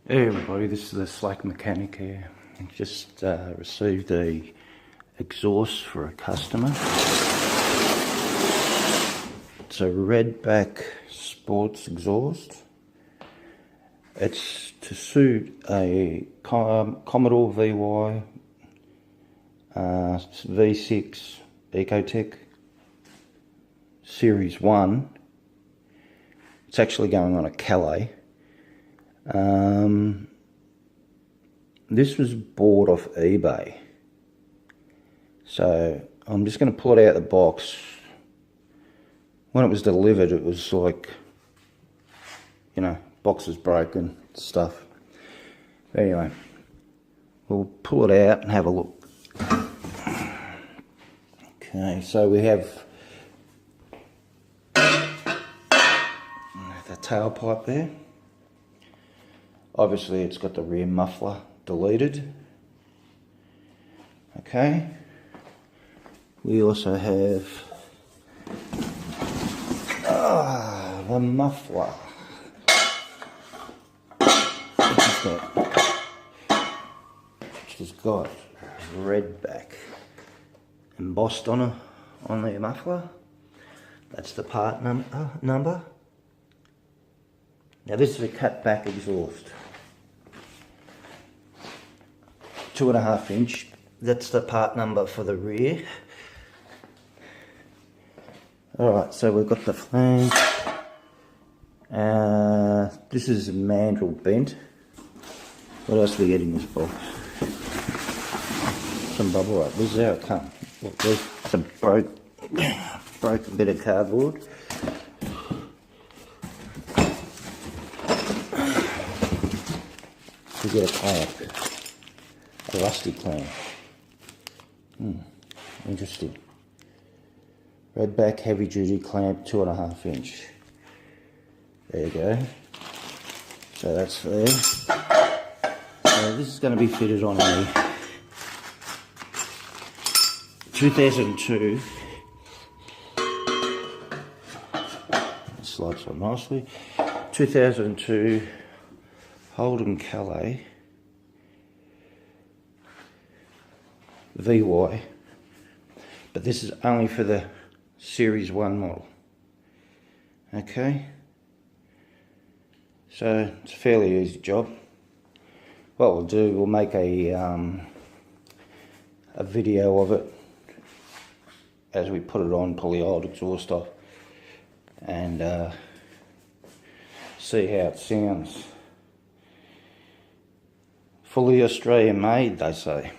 Hey everybody, this is the Slack Mechanic here. I just received a exhaust for a customer. It's a Redback sports exhaust. It's to suit a Commodore VY V6 Ecotech Series 1. It's actually going on a Calais. This was bought off eBay, so I'm just going to pull it out of the box. When it was delivered, it was like, you know, box was broken, stuff. Anyway, we'll pull it out and have a look. Okay, so we have the tailpipe there. Obviously it's got the rear muffler deleted. Okay. We also have the muffler. Which has got Redback embossed on the muffler. That's the part number. Now this is a cut back exhaust. 2.5 inch, that's the part number for the rear. Alright, so we've got the flange. This is a mandrel bent. What else do we get in this box? Some bubble wrap. This is how it comes. Look, there's some broken bit of cardboard. We get a clamp. A rusty clamp. Interesting. Redback heavy duty clamp, 2.5 inch. There you go. So that's there. So this is going to be fitted on a 2002. It slides on nicely. 2002 Holden Calais VY, but this is only for the Series 1 model. Okay, so it's a fairly easy job. What we'll do, we'll make a video of it as we put it on, pull the old exhaust off, and see how it sounds. Fully Australian made, they say.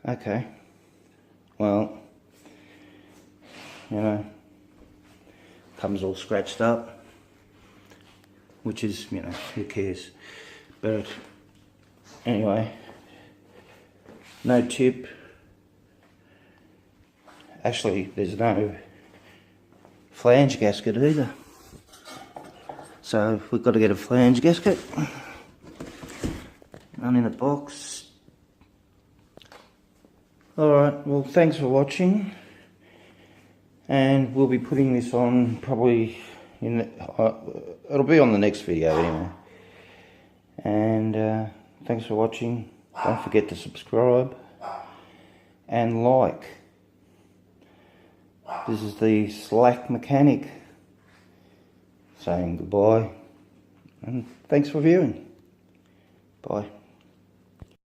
Okay, well, you know, comes all scratched up, which is, you know, who cares. But anyway, no tip. Actually, there's no flange gasket either. So we've got to get a flange gasket. None in the box. Alright, well, thanks for watching, and we'll be putting this on probably in the, it'll be on the next video anyway. And thanks for watching. Don't forget to subscribe and like. This is the Slack Mechanic saying goodbye, and thanks for viewing. Bye.